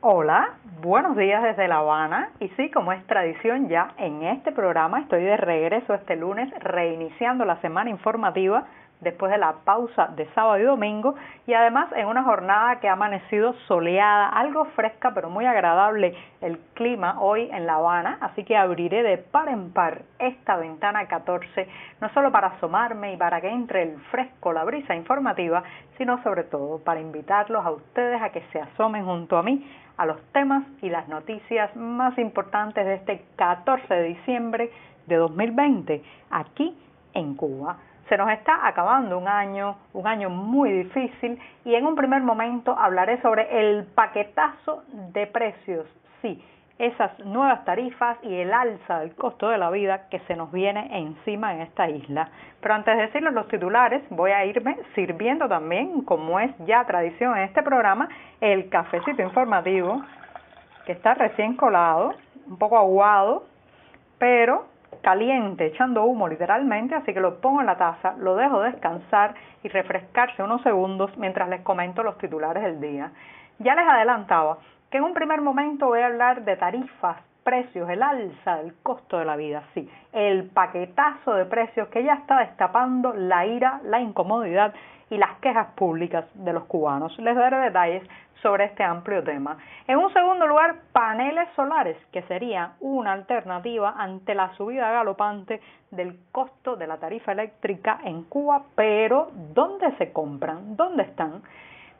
Hola, buenos días desde La Habana y sí, como es tradición ya en este programa estoy de regreso este lunes reiniciando la semana informativa después de la pausa de sábado y domingo y además en una jornada que ha amanecido soleada, algo fresca pero muy agradable el clima hoy en La Habana, así que abriré de par en par esta ventana 14, no solo para asomarme y para que entre el fresco, la brisa informativa, sino sobre todo para invitarlos a ustedes a que se asomen junto a mí a los temas y las noticias más importantes de este 14 de diciembre de 2020 aquí en Cuba. Se nos está acabando un año muy difícil y en un primer momento hablaré sobre el paquetazo de precios, sí, esas nuevas tarifas y el alza del costo de la vida que se nos viene encima en esta isla. Pero antes de decirles los titulares, voy a irme sirviendo también, como es ya tradición en este programa, el cafecito informativo que está recién colado, un poco aguado, pero caliente, echando humo literalmente, así que lo pongo en la taza, lo dejo descansar y refrescarse unos segundos mientras les comento los titulares del día. Ya les adelantaba que en un primer momento voy a hablar de tarifas, precios, el alza del costo de la vida, sí, el paquetazo de precios que ya está destapando la ira, la incomodidad y las quejas públicas de los cubanos. Les daré detalles sobre este amplio tema. En un segundo lugar, paneles solares, que sería una alternativa ante la subida galopante del costo de la tarifa eléctrica en Cuba, pero ¿dónde se compran? ¿Dónde están?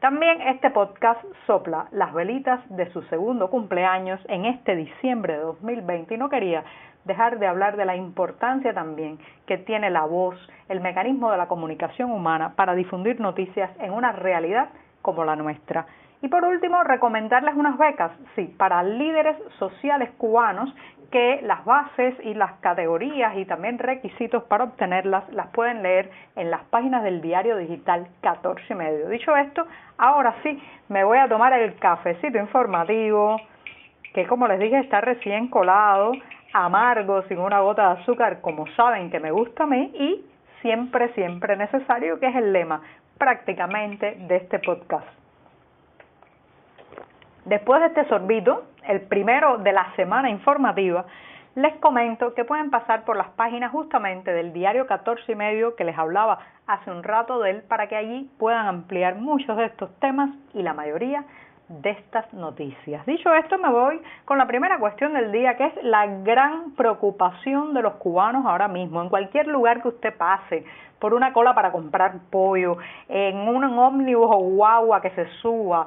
También este podcast sopla las velitas de su segundo cumpleaños en este diciembre de 2020 y no quería dejar de hablar de la importancia también que tiene la voz, el mecanismo de la comunicación humana para difundir noticias en una realidad como la nuestra. Y por último, recomendarles unas becas, sí, para líderes sociales cubanos que las bases y las categorías y también requisitos para obtenerlas las pueden leer en las páginas del diario digital 14 y medio. Dicho esto, ahora sí me voy a tomar el cafecito informativo que, como les dije, está recién colado, amargo, sin una gota de azúcar, como saben que me gusta a mí, y siempre, siempre necesario, que es el lema prácticamente de este podcast. Después de este sorbito, el primero de la semana informativa, les comento que pueden pasar por las páginas justamente del diario 14 y medio que les hablaba hace un rato de él para que allí puedan ampliar muchos de estos temas y la mayoría de estas noticias. Dicho esto, me voy con la primera cuestión del día, que es la gran preocupación de los cubanos ahora mismo. En cualquier lugar que usted pase, por una cola para comprar pollo, en un ómnibus o guagua que se suba,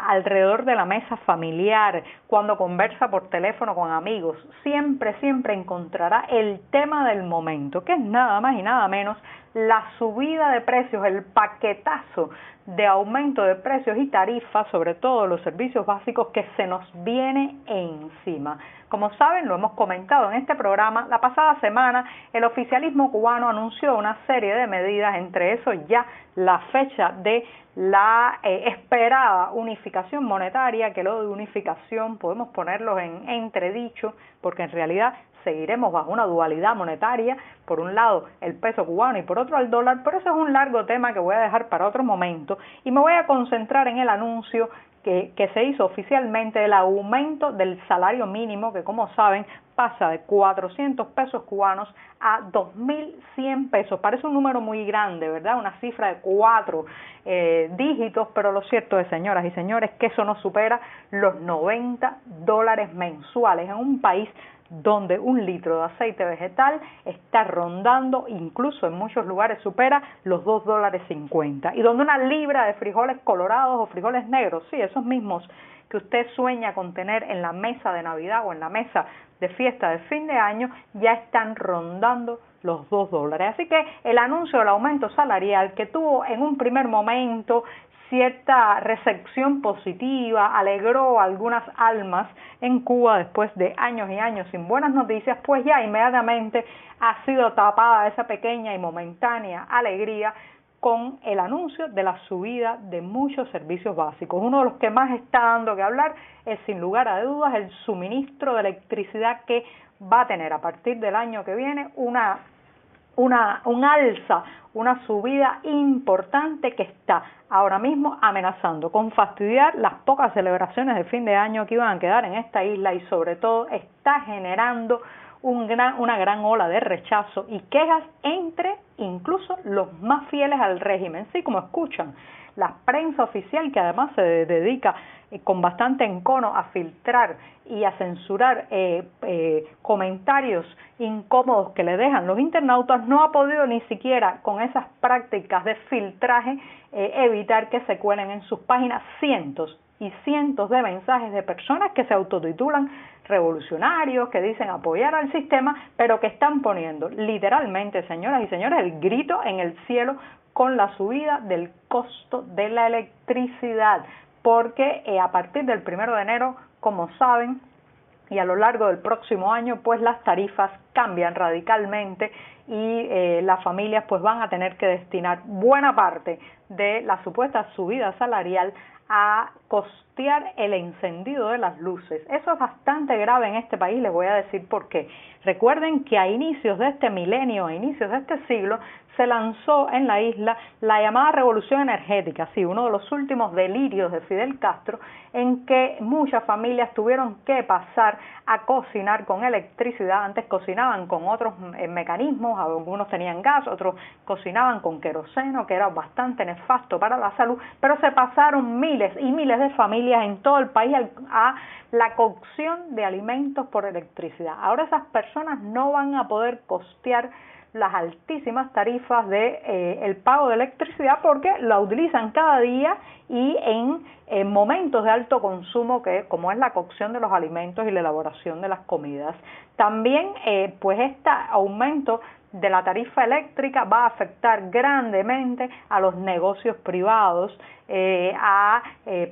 alrededor de la mesa familiar, cuando conversa por teléfono con amigos, siempre encontrará el tema del momento, que es nada más y nada menos la subida de precios, el paquetazo de aumento de precios y tarifas, sobre todo los servicios básicos, que se nos viene encima. Como saben, lo hemos comentado en este programa, la pasada semana el oficialismo cubano anunció una serie de medidas, entre eso ya la fecha de la esperada unificación monetaria, que lo de unificación podemos ponerlo en entredicho, porque en realidad seguiremos bajo una dualidad monetaria, por un lado el peso cubano y por otro el dólar, pero eso es un largo tema que voy a dejar para otro momento y me voy a concentrar en el anuncio que se hizo oficialmente el aumento del salario mínimo, que como saben pasa de 400 pesos cubanos a 2.100 pesos. Parece un número muy grande, ¿verdad? Una cifra de 4 dígitos, pero lo cierto es, señoras y señores, que eso no supera los $90 mensuales en un país donde un litro de aceite vegetal está rondando, incluso en muchos lugares supera los $2.50, y donde una libra de frijoles colorados o frijoles negros, sí, esos mismos que usted sueña con tener en la mesa de Navidad o en la mesa de fiesta de fin de año, ya están rondando los $2. Así que el anuncio del aumento salarial, que tuvo en un primer momento cierta recepción positiva, alegró a algunas almas en Cuba después de años y años sin buenas noticias, pues ya inmediatamente ha sido tapada esa pequeña y momentánea alegría con el anuncio de la subida de muchos servicios básicos. Uno de los que más está dando que hablar es, sin lugar a dudas, el suministro de electricidad, que va a tener a partir del año que viene un un alza, una subida importante que está ahora mismo amenazando con fastidiar las pocas celebraciones de fin de año que iban a quedar en esta isla y sobre todo está generando una gran ola de rechazo y quejas entre incluso los más fieles al régimen. Sí, como escuchan, la prensa oficial, que además se dedica con bastante encono a filtrar y a censurar comentarios incómodos que le dejan los internautas, no ha podido ni siquiera con esas prácticas de filtraje evitar que se cuelen en sus páginas cientos y cientos de mensajes de personas que se autotitulan revolucionarios, que dicen apoyar al sistema, pero que están poniendo literalmente, señoras y señores, el grito en el cielo con la subida del costo de la electricidad, porque a partir del 1 de enero, como saben, y a lo largo del próximo año, pues las tarifas cambian radicalmente y las familias pues van a tener que destinar buena parte de la supuesta subida salarial a costear el encendido de las luces. Eso es bastante grave en este país, les voy a decir por qué. Recuerden que a inicios de este milenio, a inicios de este siglo, se lanzó en la isla la llamada revolución energética, sí, uno de los últimos delirios de Fidel Castro, en que muchas familias tuvieron que pasar a cocinar con electricidad. Antes cocinaban con otros mecanismos, algunos tenían gas, otros cocinaban con queroseno, que era bastante nefasto para la salud, pero se pasaron miles y miles de familias en todo el país a la cocción de alimentos por electricidad. Ahora esas personas no van a poder costear las altísimas tarifas de el pago de electricidad porque la utilizan cada día y en momentos de alto consumo, que como es la cocción de los alimentos y la elaboración de las comidas. También pues este aumento de la tarifa eléctrica va a afectar grandemente a los negocios privados,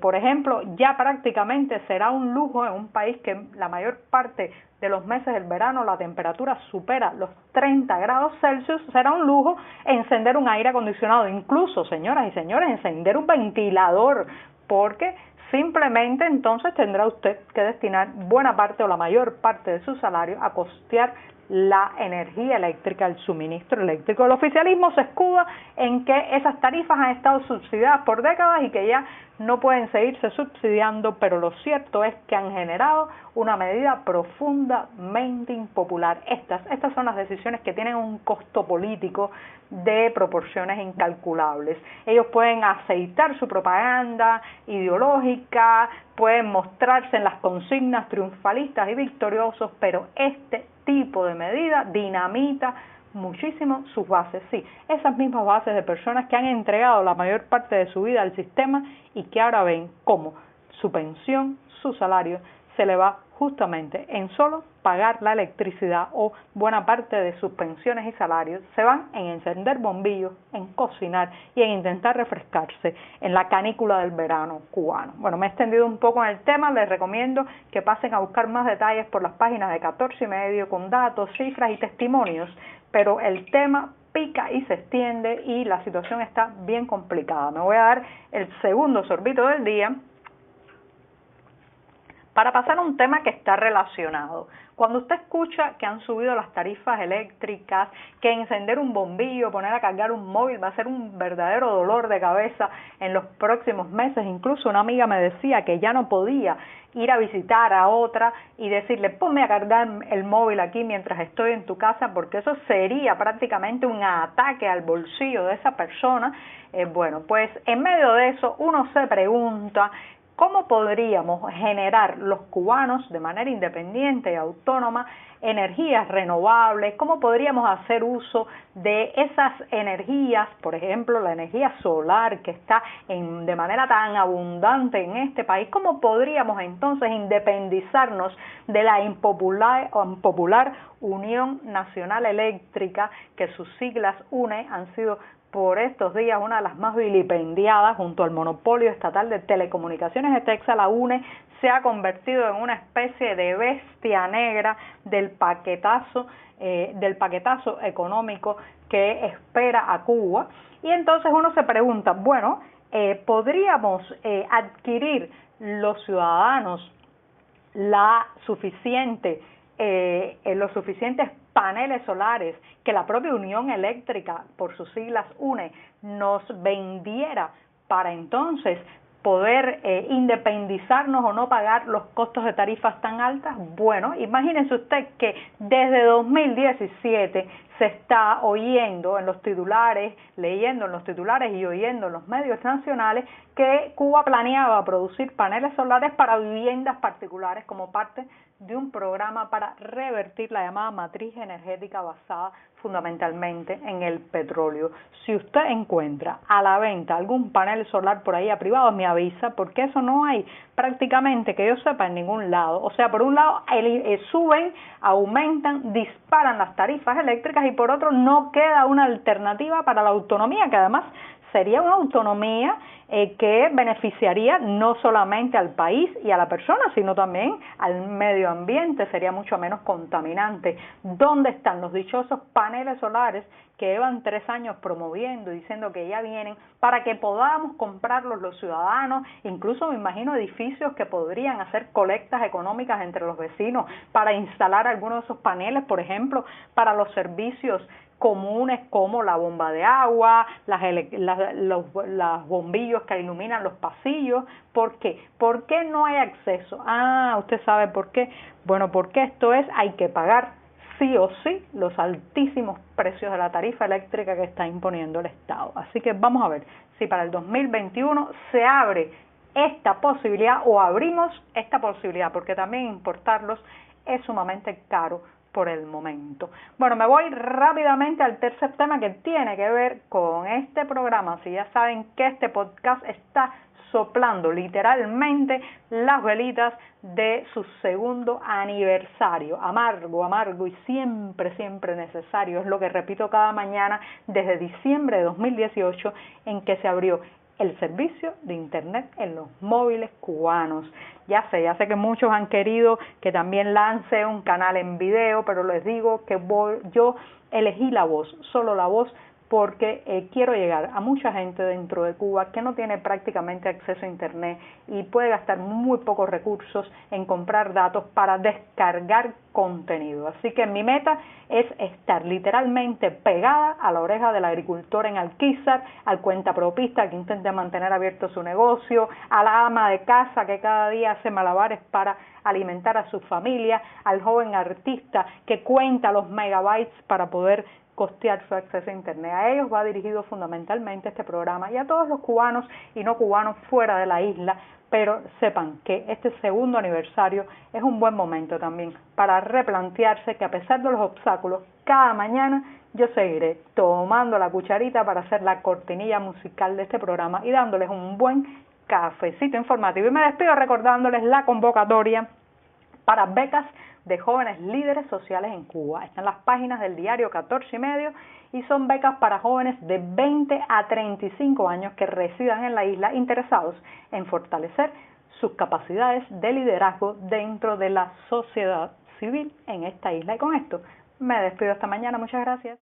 por ejemplo, ya prácticamente será un lujo en un país que la mayor parte de los meses del verano la temperatura supera los 30 grados Celsius, será un lujo encender un aire acondicionado, incluso, señoras y señores, encender un ventilador, porque simplemente entonces tendrá usted que destinar buena parte o la mayor parte de su salario a costear la energía eléctrica, el suministro eléctrico. El oficialismo se escuda en que esas tarifas han estado subsidiadas por décadas y que ya no pueden seguirse subsidiando, pero lo cierto es que han generado una medida profundamente impopular. Estas son las decisiones que tienen un costo político de proporciones incalculables. Ellos pueden aceitar su propaganda ideológica, pueden mostrarse en las consignas triunfalistas y victoriosos, pero este tipo de medida dinamita muchísimo sus bases, sí, esas mismas bases de personas que han entregado la mayor parte de su vida al sistema y que ahora ven cómo su pensión, su salario, se le va justamente en solo pagar la electricidad, o buena parte de sus pensiones y salarios se van en encender bombillos, en cocinar y en intentar refrescarse en la canícula del verano cubano. Bueno, me he extendido un poco en el tema, les recomiendo que pasen a buscar más detalles por las páginas de 14 y medio con datos, cifras y testimonios, pero el tema pica y se extiende y la situación está bien complicada. Me voy a dar el segundo sorbito del día para pasar a un tema que está relacionado. Cuando usted escucha que han subido las tarifas eléctricas, que encender un bombillo, poner a cargar un móvil va a ser un verdadero dolor de cabeza en los próximos meses. Incluso una amiga me decía que ya no podía ir a visitar a otra y decirle, ponme a cargar el móvil aquí mientras estoy en tu casa, porque eso sería prácticamente un ataque al bolsillo de esa persona. Bueno, pues en medio de eso uno se pregunta, ¿cómo podríamos generar los cubanos de manera independiente y autónoma energías renovables? ¿Cómo podríamos hacer uso de esas energías, por ejemplo, la energía solar que está de manera tan abundante en este país? ¿Cómo podríamos entonces independizarnos de la impopular Unión Nacional Eléctrica, que sus siglas UNE han sido por estos días una de las más vilipendiadas junto al monopolio estatal de telecomunicaciones de Texas? La UNE se ha convertido en una especie de bestia negra del paquetazo económico que espera a Cuba. Y entonces uno se pregunta, bueno, ¿podríamos adquirir los ciudadanos los suficientes paneles solares que la propia Unión Eléctrica, por sus siglas UNE, nos vendiera para entonces poder independizarnos o no pagar los costos de tarifas tan altas. Bueno, imagínense usted que desde 2017 se está oyendo en los titulares, leyendo en los titulares y oyendo en los medios nacionales que Cuba planeaba producir paneles solares para viviendas particulares como parte de un programa para revertir la llamada matriz energética basada fundamentalmente en el petróleo. Si usted encuentra a la venta algún panel solar por ahí a privado, me avisa, porque eso no hay prácticamente que yo sepa en ningún lado. O sea, por un lado suben, aumentan, disparan las tarifas eléctricas y por otro no queda una alternativa para la autonomía, que además sería una autonomía que beneficiaría no solamente al país y a la persona, sino también al medio ambiente, sería mucho menos contaminante. ¿Dónde están los dichosos paneles solares que llevan 3 años promoviendo y diciendo que ya vienen para que podamos comprarlos los ciudadanos? Incluso me imagino edificios que podrían hacer colectas económicas entre los vecinos para instalar algunos de esos paneles, por ejemplo, para los servicios comunes como la bomba de agua, los bombillos que iluminan los pasillos. ¿Por qué? ¿Por qué no hay acceso? Usted sabe por qué. Bueno, porque esto hay que pagar sí o sí los altísimos precios de la tarifa eléctrica que está imponiendo el Estado. Así que vamos a ver si para el 2021 se abre esta posibilidad o abrimos esta posibilidad, porque también importarlos es sumamente caro por el momento. Bueno, me voy rápidamente al tercer tema que tiene que ver con este programa. Si ya saben que este podcast está soplando literalmente las velitas de su segundo aniversario, amargo y siempre necesario, es lo que repito cada mañana desde diciembre de 2018 en que se abrió el servicio de internet en los móviles cubanos. Ya sé que muchos han querido que también lance un canal en video, pero les digo que yo elegí la voz, solo la voz, porque quiero llegar a mucha gente dentro de Cuba que no tiene prácticamente acceso a internet y puede gastar muy pocos recursos en comprar datos para descargar contenido. Así que mi meta es estar literalmente pegada a la oreja del agricultor en Alquizar, al cuentapropista que intenta mantener abierto su negocio, a la ama de casa que cada día hace malabares para alimentar a su familia, al joven artista que cuenta los megabytes para poder costear su acceso a internet. A ellos va dirigido fundamentalmente este programa y a todos los cubanos y no cubanos fuera de la isla, pero sepan que este segundo aniversario es un buen momento también para replantearse que a pesar de los obstáculos, cada mañana yo seguiré tomando la cucharita para hacer la cortinilla musical de este programa y dándoles un buen cafecito informativo. Y me despido recordándoles la convocatoria para becas de jóvenes líderes sociales en Cuba. Están las páginas del diario 14 y medio y son becas para jóvenes de 20 a 35 años que residan en la isla interesados en fortalecer sus capacidades de liderazgo dentro de la sociedad civil en esta isla. Y con esto me despido esta mañana. Muchas gracias.